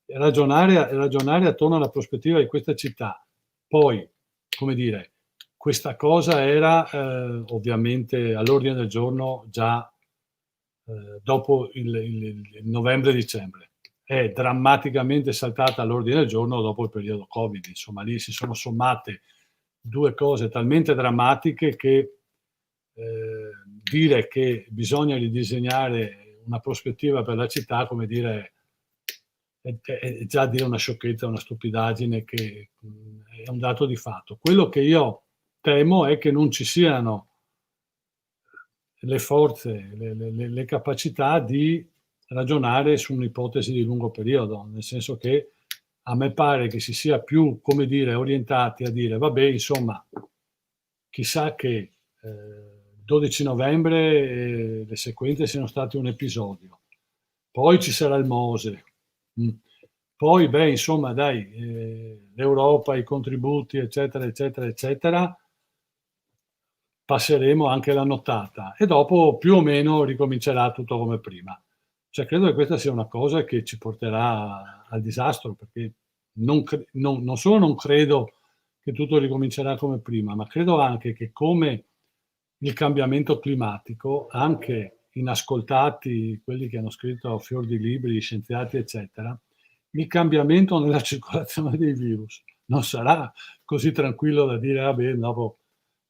ragionare attorno alla prospettiva di questa città. Poi, come dire, questa cosa era ovviamente all'ordine del giorno già dopo il novembre-dicembre. È drammaticamente saltata all'ordine del giorno dopo il periodo Covid. Insomma, lì si sono sommate due cose talmente drammatiche che dire che bisogna ridisegnare una prospettiva per la città, come dire, è già dire una sciocchezza, una stupidaggine che è un dato di fatto. Quello che io temo è che non ci siano le forze, le capacità di ragionare su un'ipotesi di lungo periodo, nel senso che a me pare che si sia più, come dire, orientati a dire, vabbè, insomma, chissà che 12 novembre le sequenze siano state un episodio, poi ci sarà il Mose, poi, beh, insomma, dai, l'Europa, i contributi, eccetera, eccetera, eccetera, passeremo anche la nottata e dopo più o meno ricomincerà tutto come prima. Cioè, credo che questa sia una cosa che ci porterà al disastro, perché non solo non credo che tutto ricomincerà come prima, ma credo anche che come il cambiamento climatico, anche inascoltati quelli che hanno scritto a fior di libri, scienziati, eccetera, il cambiamento nella circolazione dei virus non sarà così tranquillo da dire, vabbè, dopo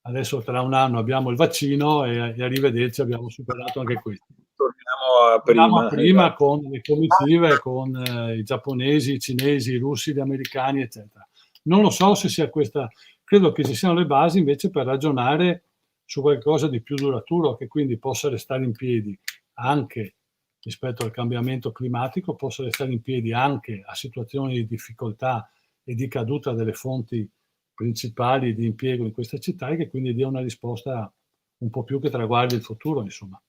adesso tra un anno abbiamo il vaccino e arrivederci, abbiamo superato anche questo. Torniamo a prima con le comitive, con i giapponesi, i cinesi, i russi, gli americani, eccetera. Non lo so se sia questa, credo che ci siano le basi invece per ragionare su qualcosa di più duraturo, che quindi possa restare in piedi anche rispetto al cambiamento climatico, possa restare in piedi anche a situazioni di difficoltà e di caduta delle fonti principali di impiego in questa città, e che quindi dia una risposta un po' più che traguardi il futuro, insomma.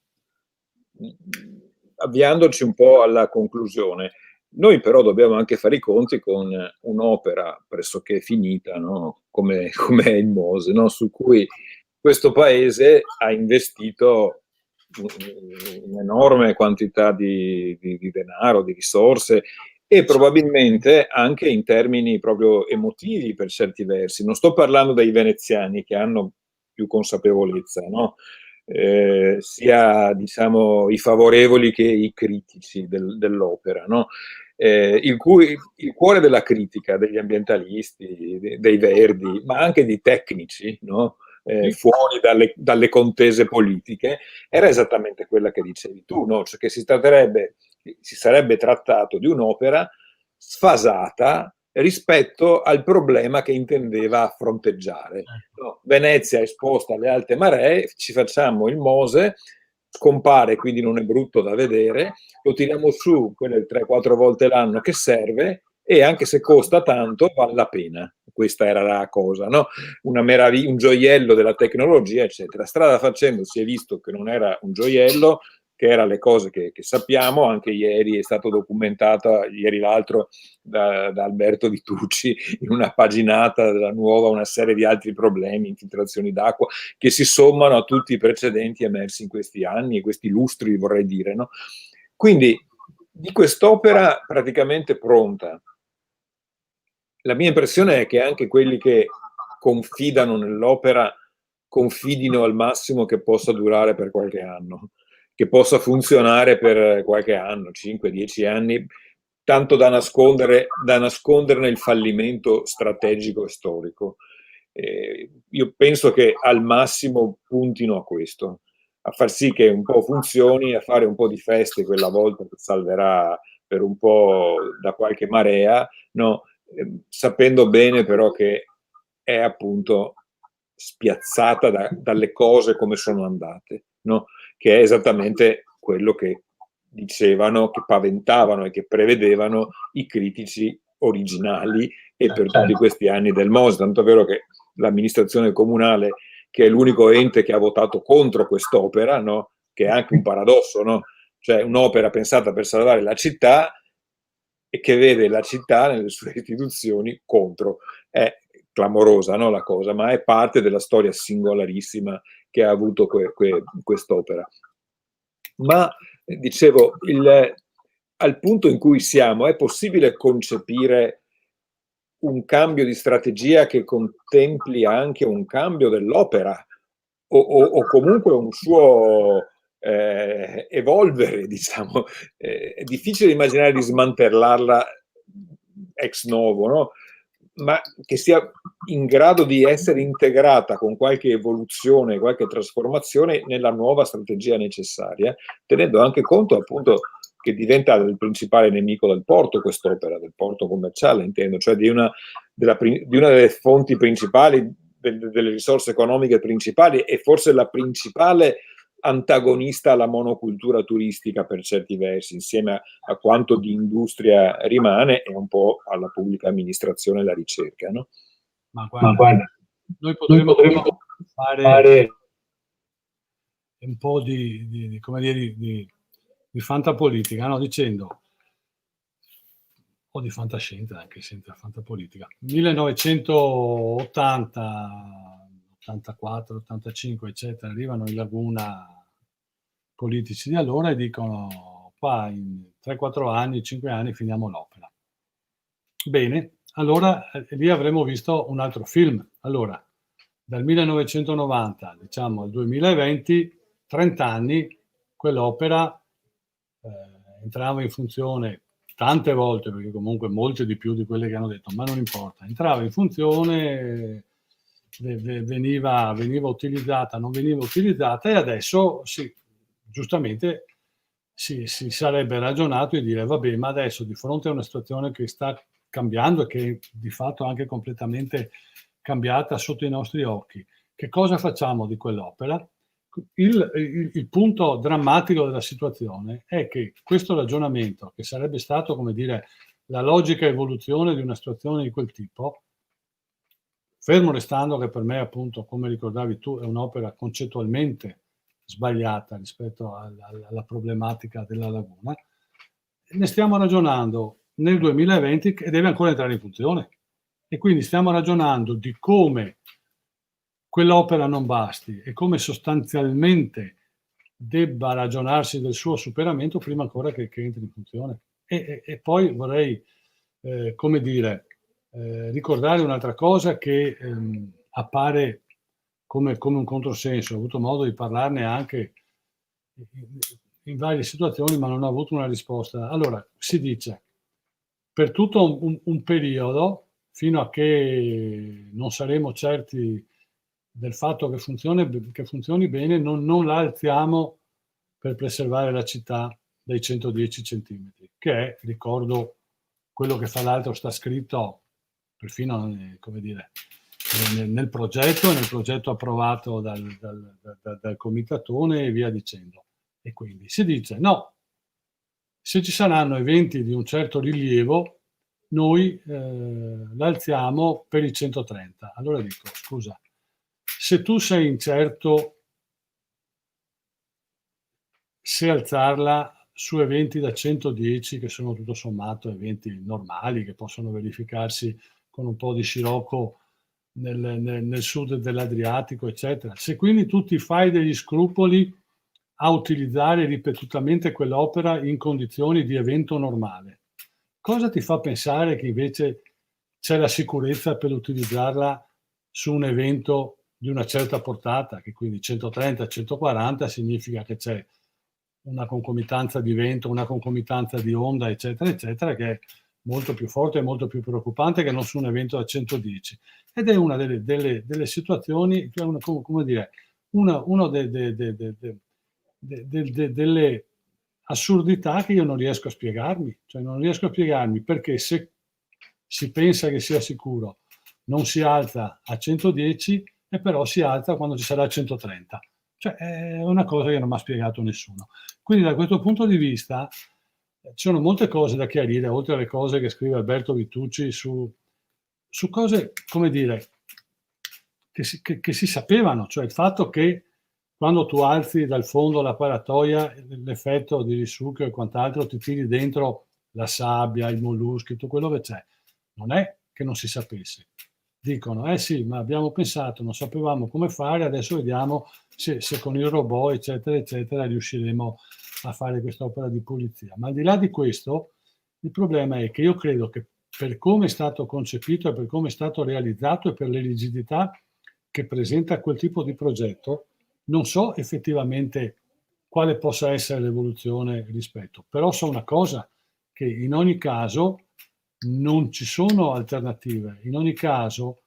Avviandoci un po' alla conclusione, noi però dobbiamo anche fare i conti con un'opera pressoché finita, no? come è il Mose, no? Su cui questo paese ha investito un'enorme quantità di denaro, di risorse, e probabilmente anche in termini proprio emotivi per certi versi. Non sto parlando dei veneziani che hanno più consapevolezza, no? Sia diciamo i favorevoli che i critici dell'opera, no? Il cuore della critica degli ambientalisti, dei verdi, ma anche di tecnici, no? Fuori dalle contese politiche, era esattamente quella che dicevi tu, no? Cioè che si sarebbe trattato di un'opera sfasata rispetto al problema che intendeva fronteggiare. No, Venezia è esposta alle alte maree, ci facciamo il Mose, scompare, quindi non è brutto da vedere, lo tiriamo su quelle 3-4 volte l'anno che serve e anche se costa tanto vale la pena. Questa era la cosa, no? Un gioiello della tecnologia, eccetera. Strada facendo si è visto che non era un gioiello, che era le cose che sappiamo, anche ieri è stato documentato, ieri l'altro, da Alberto Vitucci, in una paginata della Nuova, una serie di altri problemi, infiltrazioni d'acqua, che si sommano a tutti i precedenti emersi in questi anni, e questi lustri vorrei dire, no? Quindi di quest'opera praticamente pronta, la mia impressione è che anche quelli che confidano nell'opera confidino al massimo che possa durare per qualche anno, che possa funzionare per qualche anno, 5-10 anni, tanto da nasconderne il fallimento strategico e storico. Io penso che al massimo puntino a questo, a far sì che un po' funzioni, a fare un po' di feste quella volta che salverà per un po' da qualche marea, no? Sapendo bene però che è appunto spiazzata dalle cose come sono andate, no? Che è esattamente quello che dicevano, che paventavano e che prevedevano i critici originali e per tutti questi anni del Mose, tanto è vero che l'amministrazione comunale, che è l'unico ente che ha votato contro quest'opera, no? Che è anche un paradosso, no? Cioè un'opera pensata per salvare la città e che vede la città nelle sue istituzioni contro. È clamorosa, no, la cosa, ma è parte della storia singolarissima che ha avuto quest'opera. Ma dicevo, al punto in cui siamo, è possibile concepire un cambio di strategia che contempli anche un cambio dell'opera o comunque un suo evolvere, diciamo. È difficile immaginare di smantellarla ex novo, no? Ma che sia in grado di essere integrata con qualche evoluzione, qualche trasformazione nella nuova strategia necessaria, tenendo anche conto appunto che diventa il principale nemico del porto quest'opera, del porto commerciale intendo, cioè di una delle fonti principali, delle risorse economiche principali e forse la principale antagonista alla monocultura turistica per certi versi, insieme a quanto di industria rimane e un po' alla pubblica amministrazione e alla ricerca. No? Ma guarda, noi potremmo fare un po' come dire, di fantapolitica, no? Dicendo, o di fantascienza anche senza fantapolitica. 1980, 84, 85, eccetera, arrivano in Laguna politici di allora e dicono qua in 3-4 anni, 5 anni finiamo l'opera. Bene, allora lì avremo visto un altro film. Allora, dal 1990 diciamo al 2020, 30 anni, quell'opera entrava in funzione tante volte, perché comunque molte di più di quelle che hanno detto, ma non importa, entrava in funzione, veniva utilizzata, non veniva utilizzata e adesso sì, giustamente si sarebbe ragionato e dire vabbè, ma adesso di fronte a una situazione che sta cambiando e che di fatto è anche completamente cambiata sotto i nostri occhi, che cosa facciamo di quell'opera? Il punto drammatico della situazione è che questo ragionamento, che sarebbe stato, come dire, la logica evoluzione di una situazione di quel tipo, fermo restando che per me, appunto, come ricordavi tu, è un'opera concettualmente sbagliata rispetto alla problematica della laguna, ne stiamo ragionando nel 2020 e deve ancora entrare in funzione. E quindi stiamo ragionando di come quell'opera non basti e come sostanzialmente debba ragionarsi del suo superamento prima ancora che entri in funzione. E poi vorrei, come dire, ricordare un'altra cosa che appare come un controsenso. Ho avuto modo di parlarne anche in varie situazioni, ma non ho avuto una risposta. Allora, si dice, per tutto un periodo, fino a che non saremo certi del fatto che funzioni bene, non la alziamo per preservare la città dai 110 centimetri, che è, ricordo, quello che fra l'altro sta scritto perfino, come dire, nel progetto approvato dal comitatone e via dicendo. E quindi si dice no, se ci saranno eventi di un certo rilievo, noi l'alziamo per i 130. Allora dico, scusa, se tu sei incerto se alzarla su eventi da 110, che sono tutto sommato eventi normali, che possono verificarsi con un po' di scirocco nel sud dell'Adriatico, eccetera. Se quindi tu ti fai degli scrupoli a utilizzare ripetutamente quell'opera in condizioni di evento normale, cosa ti fa pensare che invece c'è la sicurezza per utilizzarla su un evento di una certa portata, che quindi 130-140 significa che c'è una concomitanza di vento, una concomitanza di onda, eccetera, eccetera, che è molto più forte e molto più preoccupante che non su un evento da 110. Ed è una delle situazioni, come dire, una delle assurdità che io non riesco a spiegarmi. Cioè non riesco a spiegarmi perché se si pensa che sia sicuro non si alza a 110 e però si alza quando ci sarà 130. Cioè è una cosa che non mi ha spiegato nessuno. Quindi da questo punto di vista ci sono molte cose da chiarire, oltre alle cose che scrive Alberto Vitucci su cose, come dire, che si sapevano, cioè il fatto che quando tu alzi dal fondo la paratoia, l'effetto di risucchio e quant'altro, ti tiri dentro la sabbia, i molluschi, tutto quello che c'è. Non è che non si sapesse. Dicono, eh sì, ma abbiamo pensato, non sapevamo come fare, adesso vediamo se con il robot, eccetera, eccetera, riusciremo a fare quest'opera di pulizia. Ma al di là di questo, il problema è che io credo che per come è stato concepito e per come è stato realizzato e per le rigidità che presenta quel tipo di progetto, non so effettivamente quale possa essere l'evoluzione rispetto, però so una cosa, che in ogni caso non ci sono alternative, in ogni caso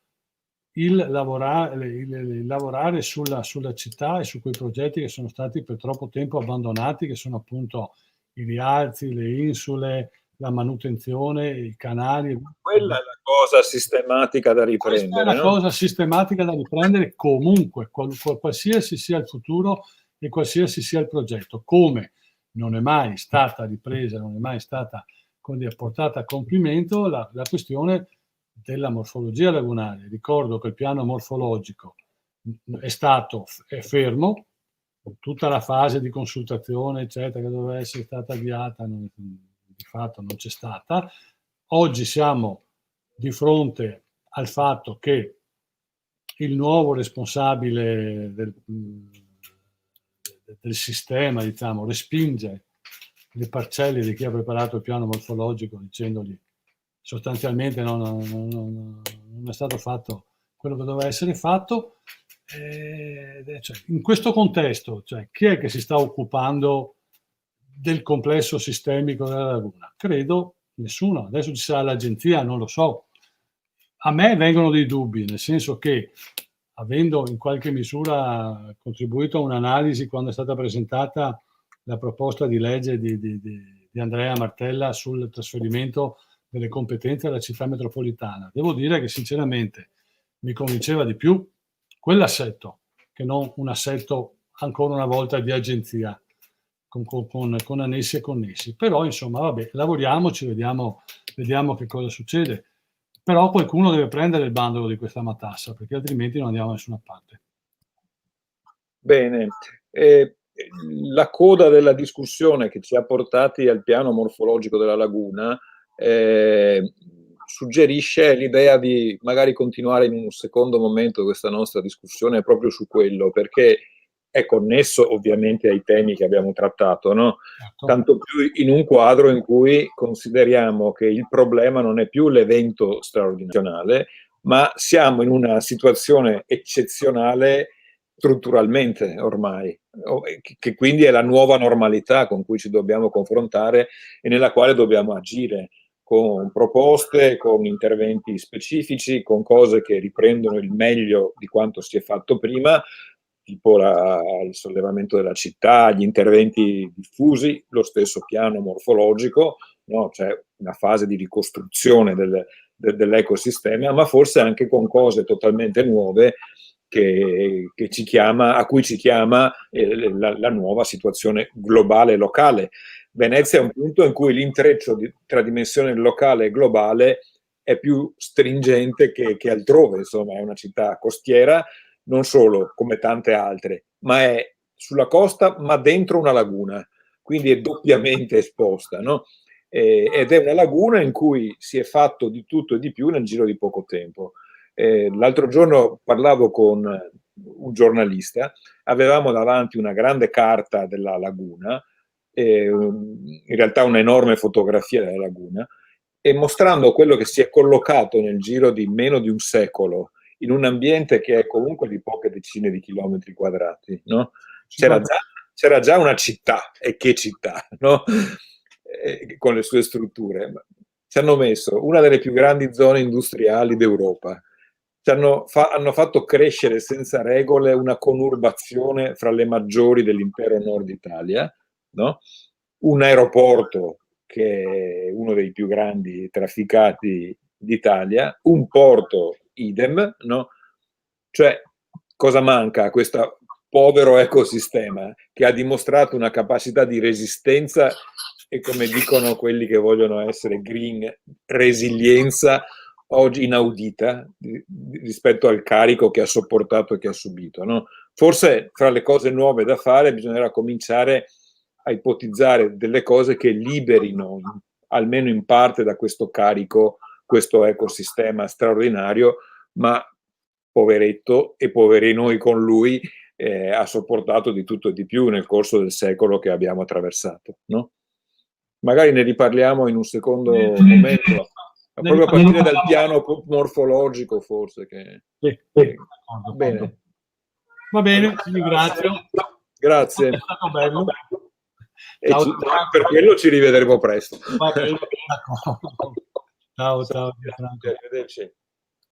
il lavorare sulla città e su quei progetti che sono stati per troppo tempo abbandonati, che sono appunto i rialzi, le insule, la manutenzione, i canali. Quella è la cosa sistematica da Questa è riprendere, la no? cosa sistematica da riprendere comunque, qualsiasi sia il futuro e qualsiasi sia il progetto. Come non è mai stata ripresa, non è mai stata portata a compimento la questione della morfologia lagunare. Ricordo che il piano morfologico è fermo, tutta la fase di consultazione, eccetera, che doveva essere stata avviata, di fatto non c'è stata. Oggi siamo di fronte al fatto che il nuovo responsabile del sistema, diciamo, respinge le parcelle di chi ha preparato il piano morfologico dicendogli sostanzialmente non è stato fatto quello che doveva essere fatto. Cioè, in questo contesto, cioè, chi è che si sta occupando del complesso sistemico della laguna? Credo nessuno. Adesso ci sarà l'agenzia, non lo so. A me vengono dei dubbi, nel senso che, avendo in qualche misura contribuito a un'analisi quando è stata presentata la proposta di legge di Andrea Martella sul trasferimento delle competenze alla città metropolitana, devo dire che sinceramente mi convinceva di più quell'assetto che non un assetto ancora una volta di agenzia con annessi e connessi. Però insomma, vabbè, lavoriamoci, vediamo che cosa succede. Però qualcuno deve prendere il bandolo di questa matassa, perché altrimenti non andiamo da nessuna parte. Bene, la coda della discussione che ci ha portati al piano morfologico della laguna suggerisce l'idea di magari continuare in un secondo momento questa nostra discussione proprio su quello, perché è connesso ovviamente ai temi che abbiamo trattato, no? Certo. Tanto più in un quadro in cui consideriamo che il problema non è più l'evento straordinario, ma siamo in una situazione eccezionale strutturalmente ormai, che quindi è la nuova normalità con cui ci dobbiamo confrontare e nella quale dobbiamo agire con proposte, con interventi specifici, con cose che riprendono il meglio di quanto si è fatto prima, tipo il sollevamento della città, gli interventi diffusi, lo stesso piano morfologico, no? C'è una fase di ricostruzione dell'ecosistema, ma forse anche con cose totalmente nuove che ci chiama, a cui ci chiama la nuova situazione globale e locale. Venezia è un punto in cui l'intreccio tra dimensione locale e globale è più stringente che altrove, insomma è una città costiera, non solo come tante altre, ma è sulla costa ma dentro una laguna, quindi è doppiamente esposta, no? Ed è una laguna in cui si è fatto di tutto e di più nel giro di poco tempo. L'altro giorno parlavo con un giornalista, avevamo davanti una grande carta della laguna, in realtà un'enorme fotografia della laguna, e mostrando quello che si è collocato nel giro di meno di un secolo in un ambiente che è comunque di poche decine di chilometri quadrati, no? C'era già una città, e che città, no? Con le sue strutture. Ci hanno messo una delle più grandi zone industriali d'Europa. Hanno fatto crescere senza regole una conurbazione fra le maggiori dell'impero Nord Italia, no? Un aeroporto che è uno dei più grandi trafficati d'Italia, un porto idem, no? Cioè, cosa manca a questo povero ecosistema che ha dimostrato una capacità di resistenza e, come dicono quelli che vogliono essere green, resilienza oggi inaudita rispetto al carico che ha sopportato e che ha subito, no? Forse fra le cose nuove da fare bisognerà cominciare a ipotizzare delle cose che liberino almeno in parte da questo carico questo ecosistema straordinario, ma poveretto e poveri noi con lui, ha sopportato di tutto e di più nel corso del secolo che abbiamo attraversato, no? Magari ne riparliamo in un secondo momento, proprio a partire dal piano morfologico forse. Bene. Va bene, ti ringrazio. Grazie. È stato bello. Per quello ci rivedremo presto. Va bene, ciao, ciao. Arrivederci.